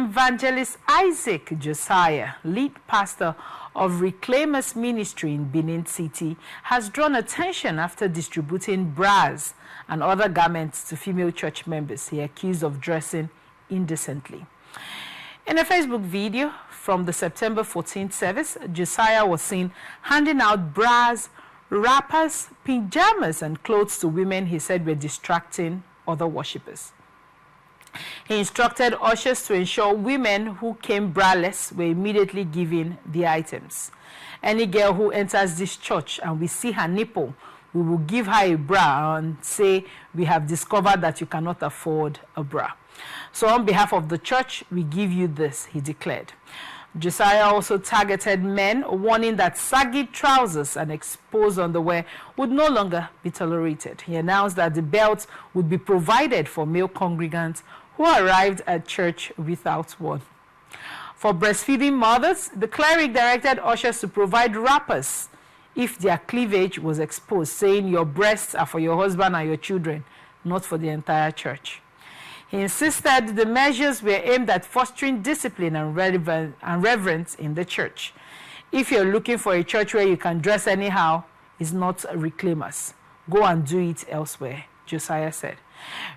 Evangelist Isaac Josiah, lead pastor of Reclaimers Ministry in Benin City, has drawn attention after distributing bras and other garments to female church members he accused of dressing indecently. In a Facebook video from the September 14th service, Josiah was seen handing out bras, wrappers, pajamas, and clothes to women he said were distracting other worshippers. He instructed ushers to ensure women who came braless were immediately given the items. Any girl who enters this church and we see her nipple, we will give her a bra and say, we have discovered that you cannot afford a bra. So on behalf of the church, we give you this, he declared. Josiah also targeted men, warning that saggy trousers and exposed underwear would no longer be tolerated. He announced that the belt would be provided for male congregants who arrived at church without one. For breastfeeding mothers, the cleric directed ushers to provide wrappers if their cleavage was exposed, saying your breasts are for your husband and your children, not for the entire church. He insisted the measures were aimed at fostering discipline and reverence in the church. If you're looking for a church where you can dress anyhow, it's not Reclaimers. Go and do it elsewhere, Josiah said.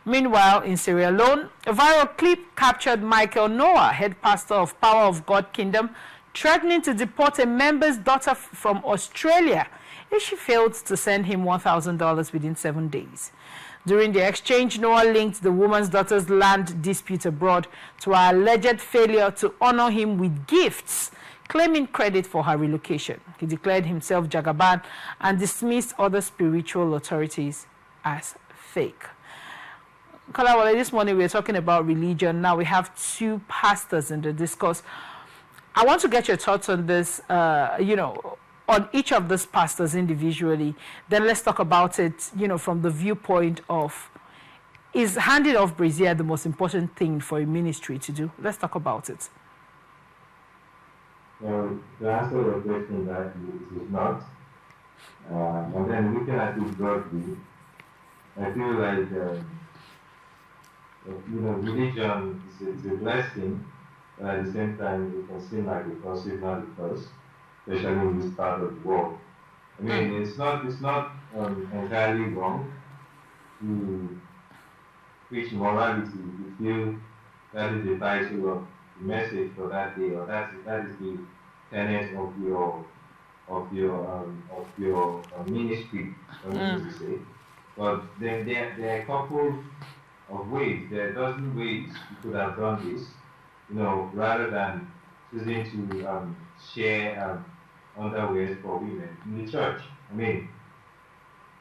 Meanwhile, in Sierra Leone, a viral clip captured Michael Noah, head pastor of Power of God Kingdom, threatening to deport a member's daughter from Australia if she failed to send him $1,000 within 7 days. During the exchange, Noah linked the woman's daughter's land dispute abroad to her alleged failure to honor him with gifts, claiming credit for her relocation. He declared himself Jagaban and dismissed other spiritual authorities as fake. Kalawale, this morning we were talking about religion. Now we have two pastors in the discourse. I want to get your thoughts on this, on each of these pastors individually. Then let's talk about it, from the viewpoint of, is handing off brazier the most important thing for a ministry to do? Let's talk about it. To answer the question, that it is not. And then looking at it broadly, I feel like, religion is a blessing, but at the same time, it can seem like a curse, if not a curse, especially in this part of the world. I mean, it's not entirely wrong to preach morality if you feel that is the title of the message for that day, or that is the tenet of your ministry, to say. But then there are a couple of ways. There are dozen ways you could have done this, rather than choosing to share underwear for women in the church. I mean,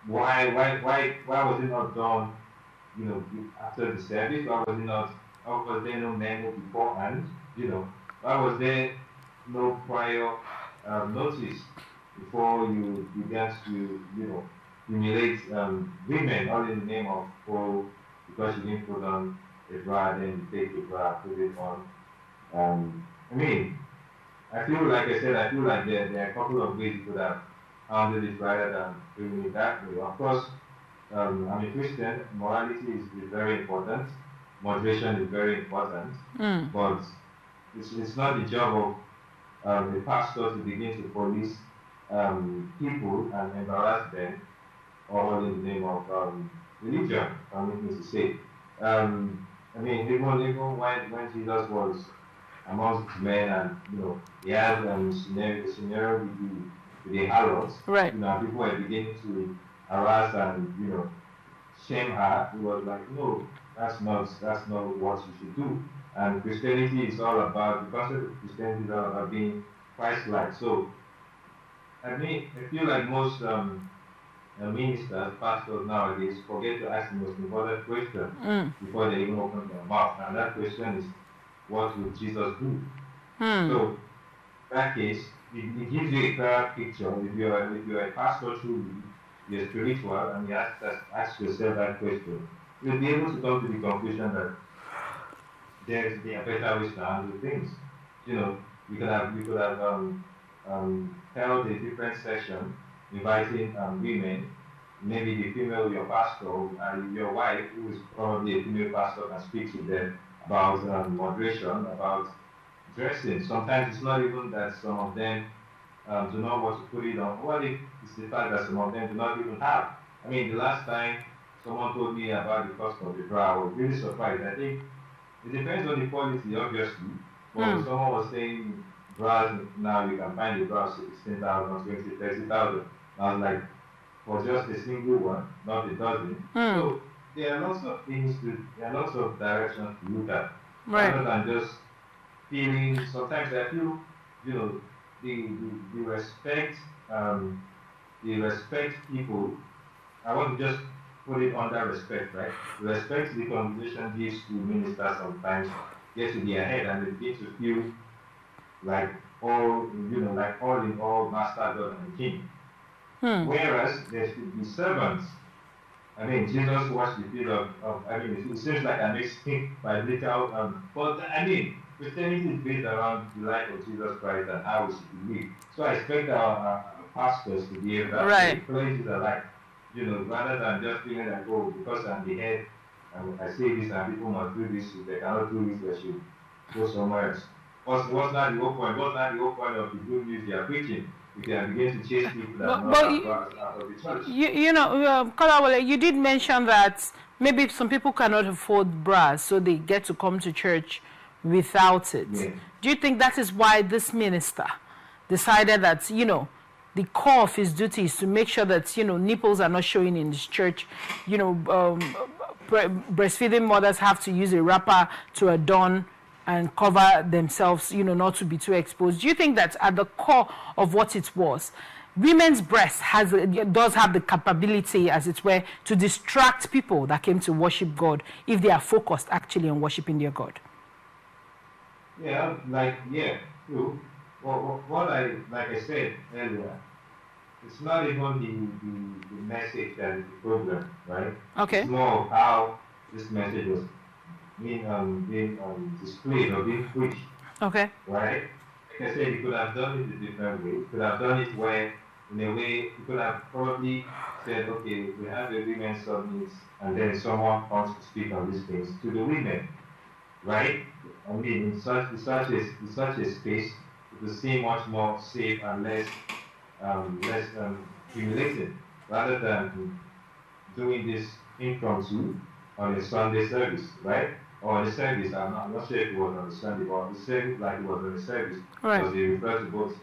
why was it not done, after the service? Why was there no memo beforehand? Why was there no prior notice before you began to, humiliate women all in the name of, because you didn't put on a bra, then you take the bra, put it on. I feel like there are a couple of ways you could have handled it rather than doing it that way. Of course, I'm a Christian. Morality is very important. Moderation is very important. But it's not the job of the pastor to begin to police people and embarrass them, all in the name of religion, permit me to say. Even when Jesus was amongst men, and he had scenario with the harlots, right? People were beginning to harass and shame her. He was like, no, that's not what you should do. And Christianity is all about, the concept of Christianity is all about being Christ-like. So I feel like most ministers, pastors nowadays forget to ask the most important question before they even open their mouth. And that question is, what would Jesus do? So, in that case, it gives you a clear picture. If you're a pastor truly, you're spiritual, and you ask yourself that question, you'll be able to come to the conclusion that there are better ways to handle things. You could have held a different session, inviting women, maybe the female, your pastor, and your wife, who is probably a female pastor, can speak to them about moderation, about dressing. Sometimes it's not even that some of them do not want to put it on. What if it's the fact that some of them do not even have? I mean, the last time someone told me about the cost of the bra, I was really surprised. I think it depends on the quality, obviously. But someone was saying bras now you can find the bra 16,000, 20, 30,000. I was like, for just a single one, not a dozen. So there are lots of things there are lots of directions to look at. Right. Rather than just feeling, sometimes I feel, you know, the respect, people. I want to just put it under respect, right? The respect the congregation gives to ministers sometimes gets to their head and they begin to feel like like all in all, master, God, and king. Whereas there should be servants. I mean, Jesus washed the feet of I mean, it seems like an extinct biblical, but I mean, Christianity is based around the life of Jesus Christ and how we should live. So I expect our pastors to be able to Right. places are like, rather than just feeling like, oh, because I'm the head, and I say this and people must do this, if they cannot do this, they should go somewhere else. What's not the whole point? What's not the whole point of the good news they are preaching? If they are beginning to chase people that are not out of the church. Kolawole, you did mention that maybe some people cannot afford bras, so they get to come to church without it. Yeah. Do you think that is why this minister decided that, the core of his duty is to make sure that, nipples are not showing in this church? Breastfeeding mothers have to use a wrapper to adorn and cover themselves, not to be too exposed. Do you think that at the core of what it was, women's breast does have the capability, as it were, to distract people that came to worship God if they are focused actually on worshiping their God? Yeah, true. Well, like I said earlier, it's not even the message that is the problem, right? Okay. It's more of how this message was being displayed or being preached. Okay. Right? Like I said, you could have done it a different way. You could have done it in a way, you could have probably said, okay, we have a women's summit, and then someone comes to speak on these things to the women, right? I mean, in such a space, it will seem much more safe and less humiliating, rather than doing this impromptu on a Sunday service, right? Or the service, I'm not sure if it was on the Sunday, but the service, like it was on the service, right, because they refer to both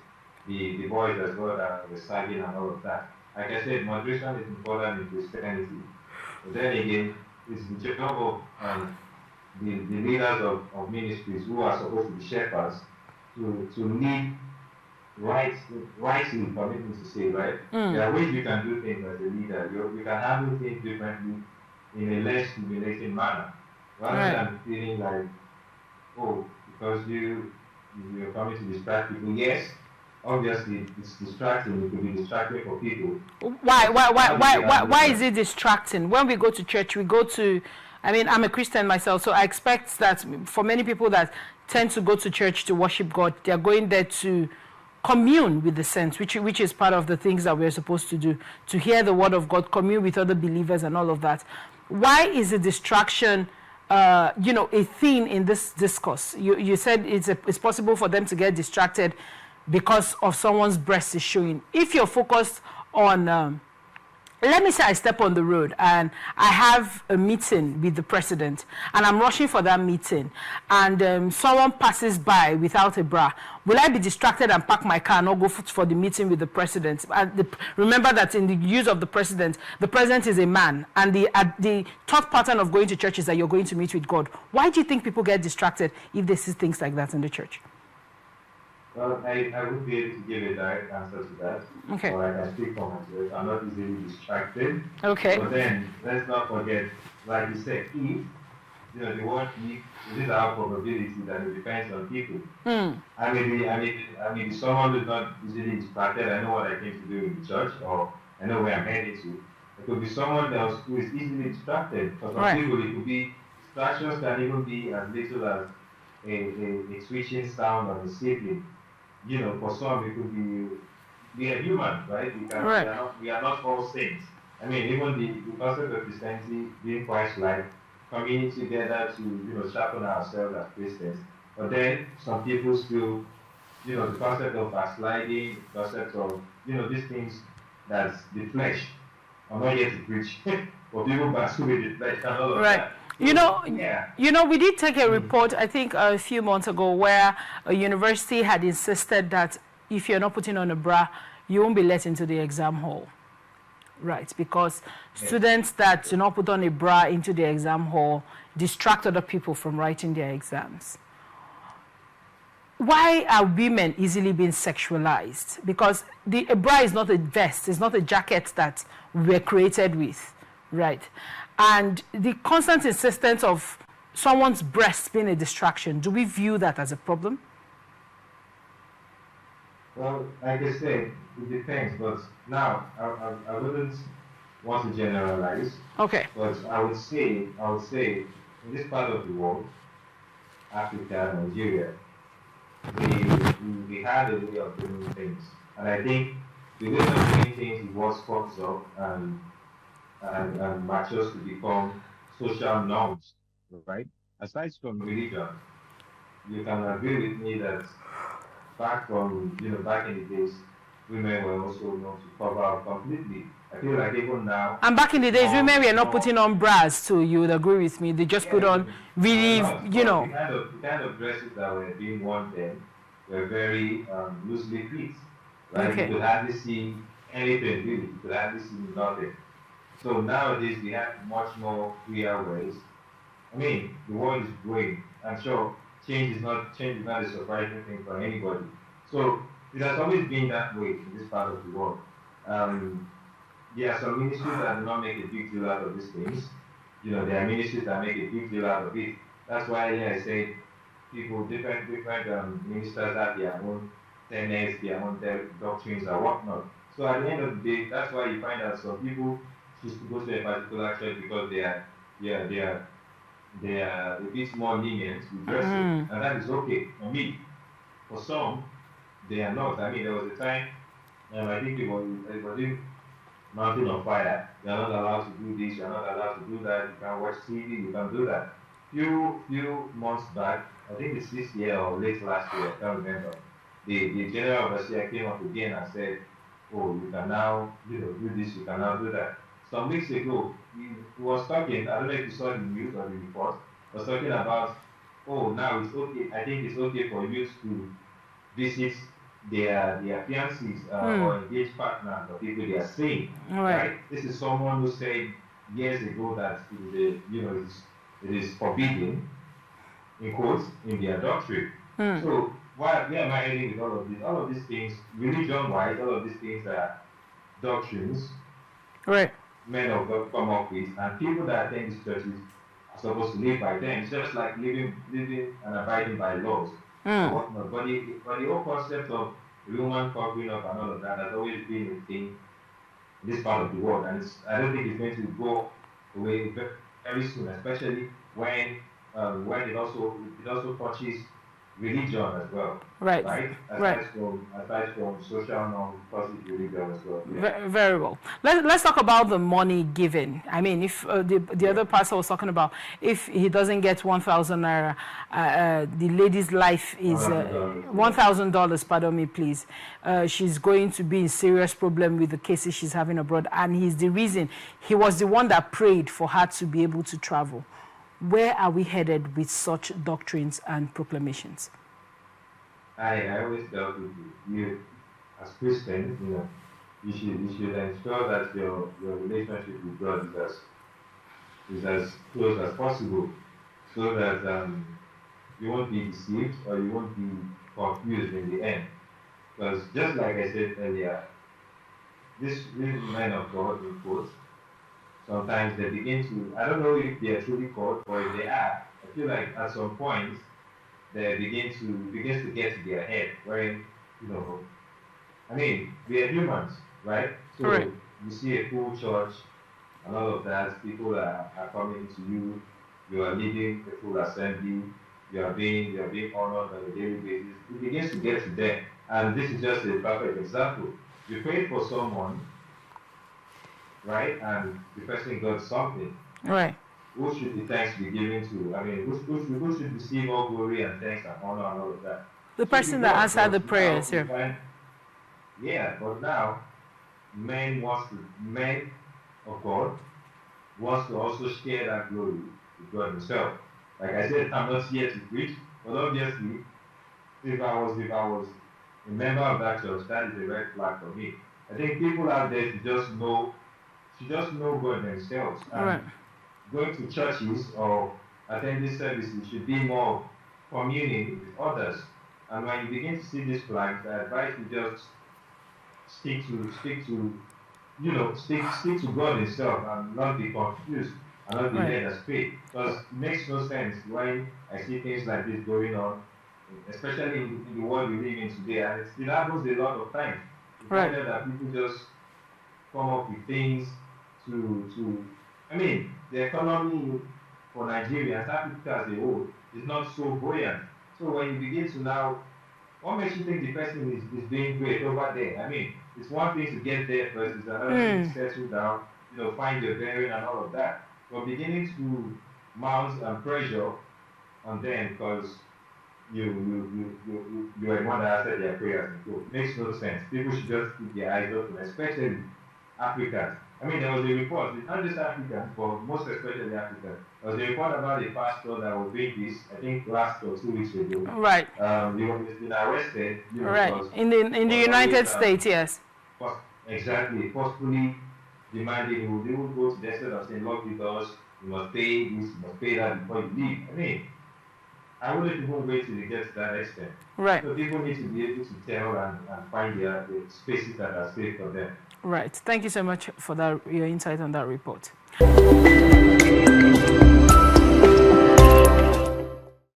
the boys as well as the sagging and all of that. Like I said, moderation is important in Christianity. But then again, it's the job of the leaders of ministries who are supposed to be shepherds to lead rightly, permit me to say, right? There are ways you can do things as a leader. You can handle things differently in a less humiliating manner, rather than feeling like, oh, because you're coming to distract people. Yes, obviously it's distracting. It could be distracting for people. Why is it distracting? When we go to church, I'm a Christian myself, so I expect that for many people that tend to go to church to worship God, they're going there to commune with the saints, which is part of the things that we're supposed to do, to hear the word of God, commune with other believers and all of that. Why is a distraction, a theme in this discourse? You said it's possible for them to get distracted because of someone's breast is showing. If you're focused on, let me say I step on the road and I have a meeting with the president and I'm rushing for that meeting, and someone passes by without a bra, will I be distracted and park my car and not go for the meeting with the president? Remember that in the use of the president is a man, and the thought pattern of going to church is that you're going to meet with God. Why do you think people get distracted if they see things like that in the church? Well, I would be able to give a direct answer to that. Okay. Or I can speak for myself. I'm not easily distracted. Okay. But then, let's not forget, like you said, if, the word if, this is our probability that it depends on people. I may be someone who's not easily distracted. I know what I came to do in the church, or I know where I'm heading to. It could be someone else who is easily distracted. For some people, it could be distractions can even be as little as a switching sound on a sibling. For some, it could we are human, right? We are not all saints. I mean, even the concept of Christianity being Christ-like community together to, sharpen ourselves as Christians. But then some people still, the concept of backsliding, the concept of, these things that's the flesh. I'm not here to preach, but people backslide with the flesh and all of Right. that. So, we did take a report, I think a few months ago, where a university had insisted that if you're not putting on a bra, you won't be let into the exam hall. Right, because students that do not put on a bra into the exam hall distract other people from writing their exams. Why are women easily being sexualized? Because a bra is not a vest, it's not a jacket that we're created with, right? And the constant insistence of someone's breast being a distraction, do we view that as a problem? Well, like I said, it depends, but now I wouldn't want to generalize. Okay. But I would say in this part of the world, Africa, Nigeria, we had a way of doing things. And I think the way of doing things was fucked up and matures to become social norms, right? Aside from religion, you can agree with me that back in the days, women were also known to cover up completely. I feel like even now. And back in the days, women were not putting on bras, too. You would agree with me. They just put on really, The kind of dresses that were being worn then were very loosely fit. Right? Okay. You could hardly see anything, really. You could hardly see nothing. So nowadays, we have much more clear ways. I mean, the world is growing. I'm sure change is not a surprising thing for anybody. So it has always been that way in this part of the world. There are some ministries that do not make a big deal out of these things. There are ministries that make a big deal out of it. That's why I said different ministers have their own tenets, their own doctrines and whatnot. So at the end of the day, that's why you find that some people choose to go to a particular church because they are a bit more lenient with dressing, and that is okay for me. For some, they are not. I mean, there was a time, I think it was Mountain of Fire. You are not allowed to do this. You are not allowed to do that. You can watch TV. You can do that. Few months back, I think it's this year or late last year, I can't remember. The general overseer came up again and said, "Oh, you can now do this. You can now do that." Some weeks ago, he was talking. I don't know if you saw the news or the report. Was talking about, now it's okay. I think it's okay for youth to visit their fiancés or engaged partners or people they are seeing. Right? This is someone who said years ago that it is forbidden, in quotes, in their doctrine. So where am I heading with all of this? All of these things, religion-wise, all of these things are doctrines. Right. Men of God come up with, and people that attend these churches are supposed to live by them. It's just like living and abiding by laws. But the whole concept of woman covering up and all of that has always been a thing in this part of the world, and I don't think it's going to go away very soon, especially when it also touches religion as well. Right. Aside from social norms, touches religion as well. Yeah. Very well. Let's talk about the money given. I mean, if the other pastor was talking about if he doesn't get 1,000 naira, the lady's life is $1,000. Pardon me, please. She's going to be in serious problem with the cases she's having abroad, and he's the reason. He was the one that prayed for her to be able to travel. Where are we headed with such doctrines and proclamations? I always tell people, you as Christians, you should ensure that your relationship with God is as close as possible, so that you won't be deceived or you won't be confused in the end. Because just like I said earlier, these men of God, in quotes, sometimes they begin to, I don't know if they are truly called or if they are. I feel like at some point they begins to get to their head, where I mean, we are humans, right? So you see a full church and all of that, people are coming to you, you are leading a full assembly, you are being honored on a daily basis. It begins to get to them. And this is just a perfect example. You prayed for someone, right? And the person got something. Right. who should the thanks be given to? I mean, who should receive all glory and thanks and honor and all of that? The person that answered the prayers here. Yeah, but now men of God wants to also share that glory with God Himself. Like I said, I'm not here to preach, but obviously, if I was a member of that church, that is a red flag for me. I think people out there should just know God themselves. And Right. going to churches or attending services should be more communing with others. And when you begin to see these flags, I advise you just stick to God Himself and not be confused and not be led astray. Because it makes no sense when I see things like this going on, especially in the world we live in today. And it happens a lot of times. You find that people just come up with things I mean, the economy for Nigeria and Africa as a whole is not so buoyant. So when you begin to now, what makes you think the person is doing great over there? I mean, it's one thing to get there first, it's another thing to settle down, find your bearing and all of that. But beginning to mount pressure on them because you are the one that answered their prayers and go. It makes no sense. People should just keep their eyes open, especially Africans. I mean, there was a report, it's not just Africans, but most especially Africans. There was a report about a pastor that was doing this, I think last or 2 weeks ago. Right. He was been arrested. Right. In the United States, yes. Exactly. Forcefully demanding they would go to the extent of saying, lock the doors, you must pay this, you must pay that before you leave. I mean, I wouldn't even wait till it gets to that extent. Right. So people need to be able to tell and find the spaces that are safe for them. Right. Thank you so much for that, your insight on that report.